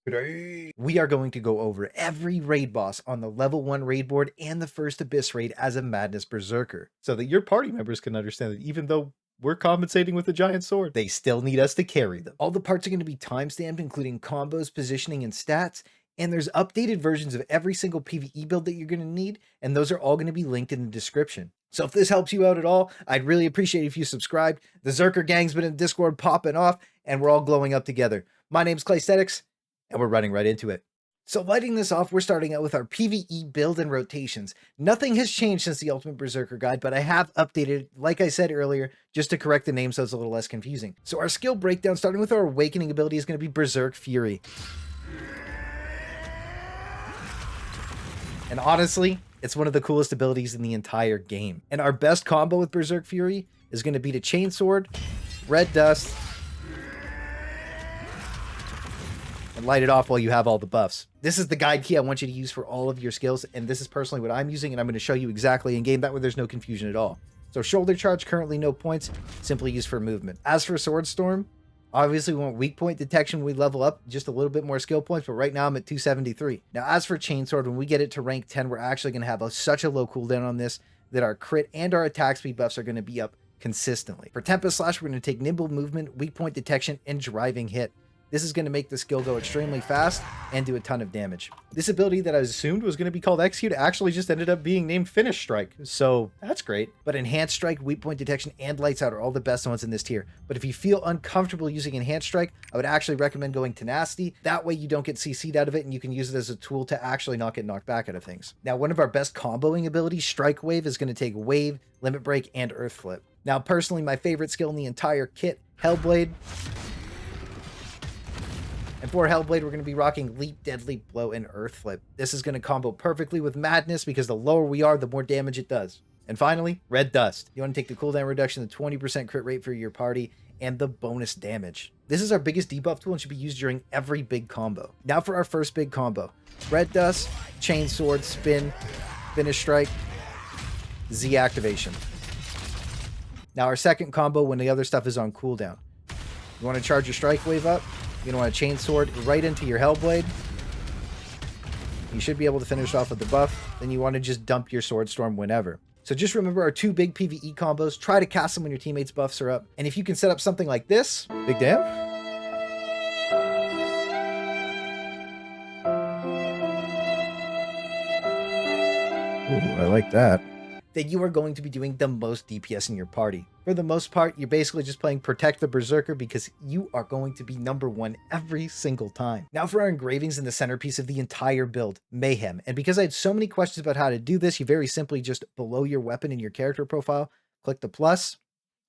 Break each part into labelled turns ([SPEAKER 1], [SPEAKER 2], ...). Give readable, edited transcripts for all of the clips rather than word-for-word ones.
[SPEAKER 1] Today, we are going to go over every raid boss on the level 1 raid board and the first Abyss raid as a Madness Berserker, so that your party members can understand that even though we're compensating with a giant sword, they still need us to carry them. All the parts are going to be timestamped, including combos, positioning, and stats, and there's updated versions of every single PvE build that you're going to need, and those are all going to be linked in the description. So if this helps you out at all, I'd really appreciate it if you subscribed. The Zerker gang's been in Discord popping off, and we're all glowing up together. My name's Claysthetics, and we're running right into it. So lighting this off, we're starting out with our PvE build and rotations. Nothing has changed since the Ultimate Berserker Guide, but I have updated, like I said earlier, just to correct the name so it's a little less confusing. So our skill breakdown, starting with our Awakening ability, is going to be Berserk Fury. And honestly, it's one of the coolest abilities in the entire game. And our best combo with Berserk Fury is going to be to Chainsword, Red Dust, and light it off while you have all the buffs. This is the guide key I want you to use for all of your skills, and this is personally what I'm using, and I'm going to show you exactly in game, that way there's no confusion at all. So Shoulder Charge, currently no points, simply used for movement. As for Sword Storm, obviously we want weak point detection when we level up, just a little bit more skill points, but right now I'm at 273. Now as for Chainsword, when we get it to rank 10, we're actually going to have such a low cooldown on this that our crit and our attack speed buffs are going to be up consistently. For Tempest Slash, we're going to take nimble movement, weak point detection, and driving hit. This is going to make the skill go extremely fast and do a ton of damage. This ability that I assumed was going to be called Execute actually just ended up being named Finish Strike, so that's great. But Enhanced Strike, Weak Point Detection, and Lights Out are all the best ones in this tier. But if you feel uncomfortable using Enhanced Strike, I would actually recommend going Tenacity. That way you don't get CC'd out of it and you can use it as a tool to actually not get knocked back out of things. Now, one of our best comboing abilities, Strike Wave, is going to take Wave, Limit Break, and Earth Flip. Now, personally, my favorite skill in the entire kit, Hellblade. And for Hellblade, we're going to be rocking Leap, Deadly Blow, and Earth Flip. This is going to combo perfectly with Madness because the lower we are, the more damage it does. And finally, Red Dust. You want to take the cooldown reduction, the 20% crit rate for your party, and the bonus damage. This is our biggest debuff tool and should be used during every big combo. Now for our first big combo. Red Dust, Chainsword, Spin, Finish Strike, Z Activation. Now our second combo when the other stuff is on cooldown. You want to charge your Strike Wave up. You're going to want to Chainsword right into your Hellblade. You should be able to finish off with the buff. Then you want to just dump your Sword Storm whenever. So just remember our two big PvE combos. Try to cast them when your teammates' buffs are up. And if you can set up something like this, big damn. Ooh, I like that. That you are going to be doing the most DPS in your party. For the most part, you're basically just playing Protect the Berserker because you are going to be #1 every single time. Now for our engravings in the centerpiece of the entire build, Mayhem. And because I had so many questions about how to do this, you very simply just below your weapon in your character profile, click the plus,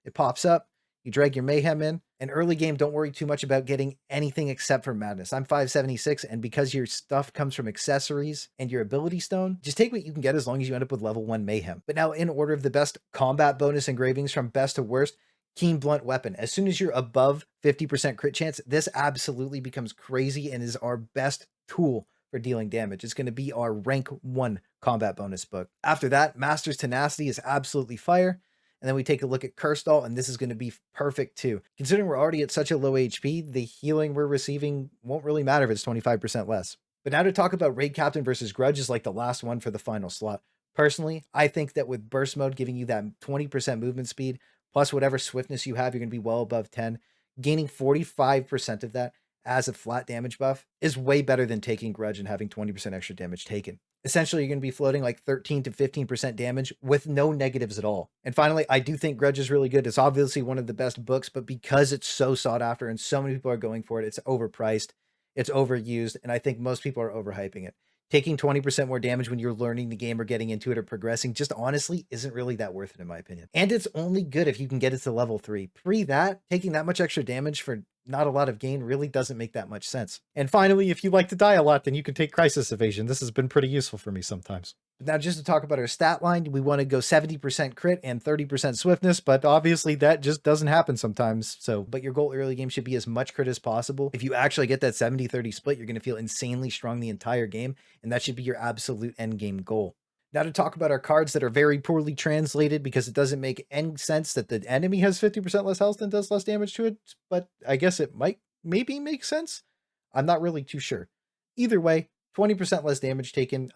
[SPEAKER 1] it pops up, you drag your Mayhem in, and early game, don't worry too much about getting anything except for Madness. I'm 576, and because your stuff comes from accessories and your ability stone, just take what you can get as long as you end up with level 1 Mayhem. But now in order of the best combat bonus engravings from best to worst, Keen Blunt Weapon. As soon as you're above 50% crit chance, this absolutely becomes crazy and is our best tool for dealing damage. It's going to be our rank 1 combat bonus book. After that, Master's Tenacity is absolutely fire. And then we take a look at Cursed All, and this is going to be perfect too. Considering we're already at such a low HP, the healing we're receiving won't really matter if it's 25% less. But now to talk about Raid Captain versus Grudge is like the last one for the final slot. Personally, I think that with Burst Mode giving you that 20% movement speed, plus whatever swiftness you have, you're going to be well above 10. Gaining 45% of that as a flat damage buff is way better than taking Grudge and having 20% extra damage taken. Essentially, you're going to be floating like 13 to 15% damage with no negatives at all. And finally, I do think Grudge is really good. It's obviously one of the best books, but because it's so sought after and so many people are going for it, it's overpriced, it's overused, and I think most people are overhyping it. Taking 20% more damage when you're learning the game or getting into it or progressing just honestly isn't really that worth it in my opinion. And it's only good if you can get it to level 3. Pre that, taking that much extra damage for not a lot of gain really doesn't make that much sense. And finally, if you like to die a lot, then you can take Crisis Evasion. This has been pretty useful for me sometimes. But now just to talk about our stat line, we want to go 70% crit and 30% swiftness, but obviously that just doesn't happen sometimes. So, but your goal early game should be as much crit as possible. If you actually get that 70-30 split, you're going to feel insanely strong the entire game, and that should be your absolute end game goal. Now to talk about our cards that are very poorly translated because it doesn't make any sense that the enemy has 50% less health and does less damage to it, but I guess it might maybe make sense. I'm not really too sure. Either way, 20% less damage taken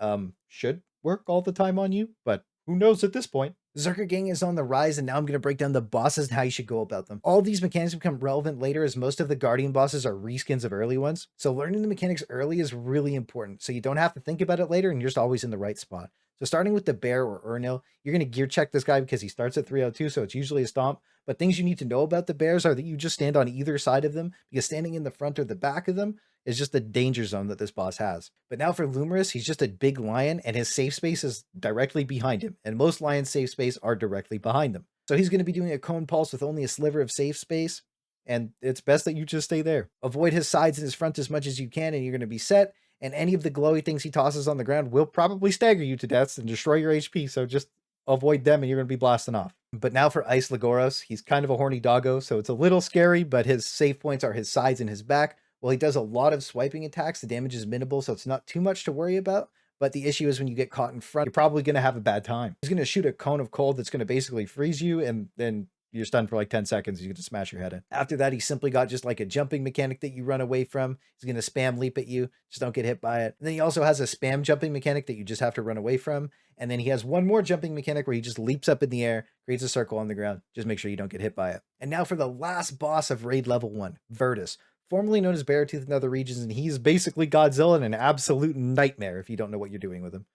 [SPEAKER 1] should work all the time on you, but who knows at this point? Berserker Gang is on the rise, and now I'm going to break down the bosses and how you should go about them. All these mechanics become relevant later, as most of the Guardian bosses are reskins of early ones. So learning the mechanics early is really important, so you don't have to think about it later and you're just always in the right spot. So starting with the Bear or Urnil, you're going to gear check this guy because he starts at 302, so it's usually a stomp. But things you need to know about the Bears are that you just stand on either side of them, because standing in the front or the back of them is just the danger zone that this boss has. But now for Lumerus, he's just a big lion, and his safe space is directly behind him, and most lions' safe space are directly behind them. So he's going to be doing a cone pulse with only a sliver of safe space, and it's best that you just stay there. Avoid his sides and his front as much as you can, and you're going to be set, and any of the glowy things he tosses on the ground will probably stagger you to death and destroy your HP, so just avoid them and you're going to be blasting off. But now for Ice Lagoros, he's kind of a horny doggo, so it's a little scary, but his safe points are his sides and his back. While he does a lot of swiping attacks, the damage is minimal, so it's not too much to worry about. But the issue is when you get caught in front, you're probably going to have a bad time. He's going to shoot a cone of cold that's going to basically freeze you, and then you're stunned for like 10 seconds. You get to smash your head in. After that, he's simply got just like a jumping mechanic that you run away from. He's going to spam leap at you. Just don't get hit by it. And then he also has a spam jumping mechanic that you just have to run away from. And then he has one more jumping mechanic where he just leaps up in the air, creates a circle on the ground. Just make sure you don't get hit by it. And now for the last boss of raid level 1, Virtus. Formerly known as Beartooth in other regions, and he's basically Godzilla and an absolute nightmare if you don't know what you're doing with him.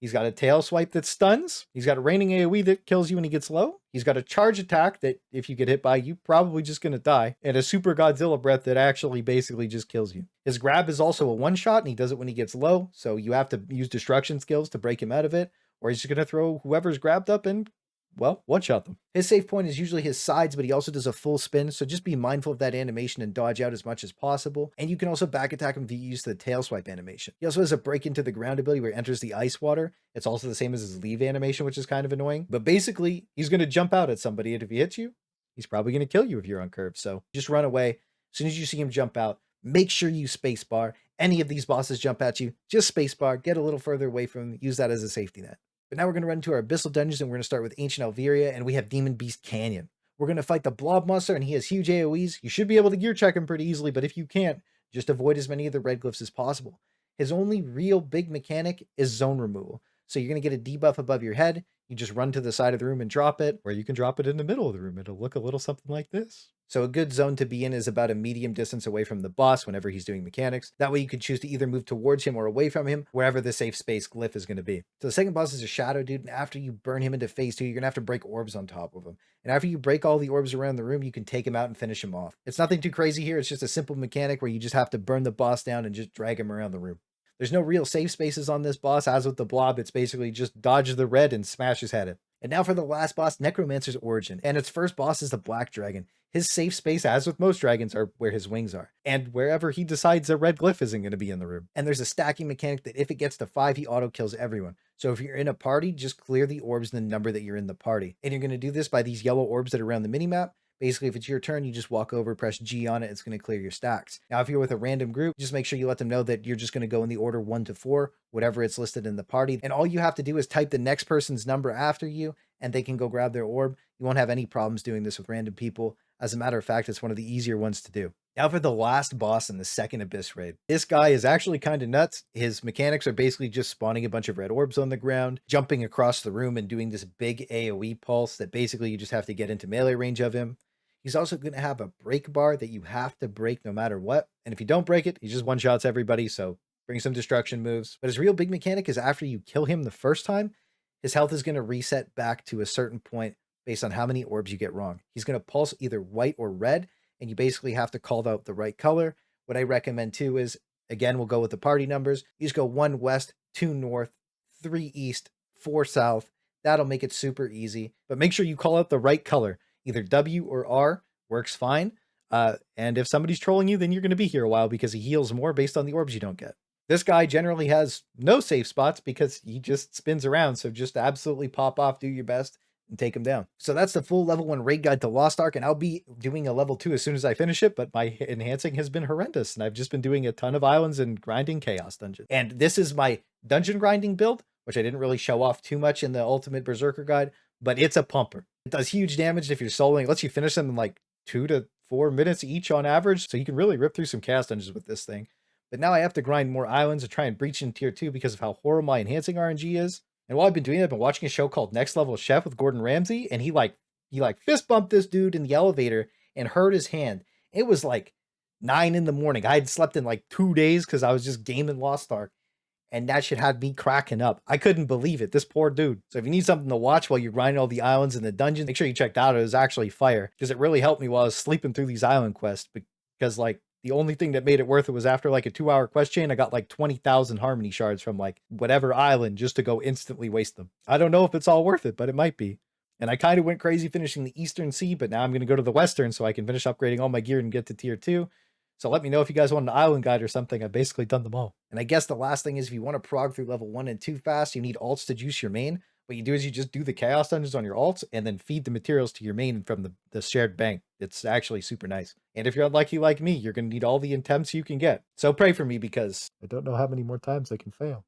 [SPEAKER 1] He's got a tail swipe that stuns. He's got a raining AoE that kills you when he gets low. He's got a charge attack that if you get hit by, you're probably just going to die. And a super Godzilla breath that actually basically just kills you. His grab is also a one-shot, and he does it when he gets low. So you have to use destruction skills to break him out of it. Or he's just going to throw whoever's grabbed up and, well, one-shot them. His save point is usually his sides, but he also does a full spin, so just be mindful of that animation and dodge out as much as possible. And you can also back attack him if you use the tail swipe animation. He also has a break into the ground ability where he enters the ice water. It's also the same as his leave animation, which is kind of annoying. But basically, he's going to jump out at somebody, and if he hits you, he's probably going to kill you if you're on curve. So just run away. As soon as you see him jump out, make sure you spacebar. Any of these bosses jump at you, just spacebar, get a little further away from him, use that as a safety net. But now we're going to run into our Abyssal Dungeons, and we're going to start with Ancient Alveria, and we have Demon Beast Canyon. We're going to fight the Blob Monster, and he has huge AoEs. You should be able to gear check him pretty easily, but if you can't, just avoid as many of the red glyphs as possible. His only real big mechanic is zone removal. So you're going to get a debuff above your head. You just run to the side of the room and drop it, or you can drop it in the middle of the room. It'll look a little something like this. So a good zone to be in is about a medium distance away from the boss whenever he's doing mechanics. That way you can choose to either move towards him or away from him, wherever the safe space glyph is going to be. So the second boss is a Shadow Dude, and after you burn him into phase 2, you're going to have to break orbs on top of him. And after you break all the orbs around the room, you can take him out and finish him off. It's nothing too crazy here. It's just a simple mechanic where you just have to burn the boss down and just drag him around the room. There's no real safe spaces on this boss. As with the Blob, it's basically just dodge the red and smash his head in. And now for the last boss, Necromancer's Origin. And its first boss is the Black Dragon. His safe space, as with most dragons, are where his wings are. And wherever he decides a red glyph isn't going to be in the room. And there's a stacking mechanic that if it gets to 5, he auto-kills everyone. So if you're in a party, just clear the orbs in the number that you're in the party. And you're going to do this by these yellow orbs that are around the minimap. Basically, if it's your turn, you just walk over, press G on it, it's going to clear your stacks. Now, if you're with a random group, just make sure you let them know that you're just going to go in the order 1 to 4, whatever it's listed in the party. And all you have to do is type the next person's number after you, and they can go grab their orb. You won't have any problems doing this with random people. As a matter of fact, it's one of the easier ones to do. Now for the last boss in the second Abyss raid. This guy is actually kind of nuts. His mechanics are basically just spawning a bunch of red orbs on the ground, jumping across the room and doing this big AoE pulse that basically you just have to get into melee range of him. He's also going to have a break bar that you have to break no matter what. And if you don't break it, he just one-shots everybody, so bring some destruction moves. But his real big mechanic is after you kill him the first time, his health is going to reset back to a certain point based on how many orbs you get wrong. He's going to pulse either white or red, and you basically have to call out the right color. What I recommend too is, again, we'll go with the party numbers. You just go 1 west, 2 north, 3 east, 4 south. That'll make it super easy. But make sure you call out the right color. Either W or R works fine. And if somebody's trolling you, then you're going to be here a while because he heals more based on the orbs you don't get. This guy generally has no safe spots because he just spins around. So just absolutely pop off, do your best, and take him down. So that's the full level 1 raid guide to Lost Ark, and I'll be doing a level 2 as soon as I finish it, but my enhancing has been horrendous, and I've just been doing a ton of islands and grinding chaos dungeons. And this is my dungeon grinding build, which I didn't really show off too much in the Ultimate Berserker guide, but it's a pumper. It does huge damage if you're soloing. It lets you finish them in like 2 to 4 minutes each on average, so you can really rip through some chaos dungeons with this thing. But now I have to grind more islands to try and breach in tier 2 because of how horrible my enhancing RNG is. And while I've been doing it, I've been watching a show called Next Level Chef with Gordon Ramsay, and he fist bumped this dude in the elevator and hurt his hand. It was like 9 in the morning. I had slept in like 2 days because I was just gaming Lost Ark. And that shit had me cracking up. I couldn't believe it. This poor dude. So if you need something to watch while you're grinding all the islands in the dungeon, make sure you checked out. It was actually fire because it really helped me while I was sleeping through these island quests. Because like the only thing that made it worth it was after like a 2-hour quest chain, I got like 20,000 harmony shards from like whatever island just to go instantly waste them. I don't know if it's all worth it, but it might be. And I kind of went crazy finishing the Eastern Sea, but now I'm going to go to the Western so I can finish upgrading all my gear and get to tier 2. So let me know if you guys want an island guide or something. I've basically done them all. And I guess the last thing is if you want to prog through level 1 and 2 fast, you need alts to juice your main. What you do is you just do the chaos dungeons on your alts and then feed the materials to your main from the shared bank. It's actually super nice. And if you're unlucky like me, you're going to need all the intents you can get. So pray for me because I don't know how many more times I can fail.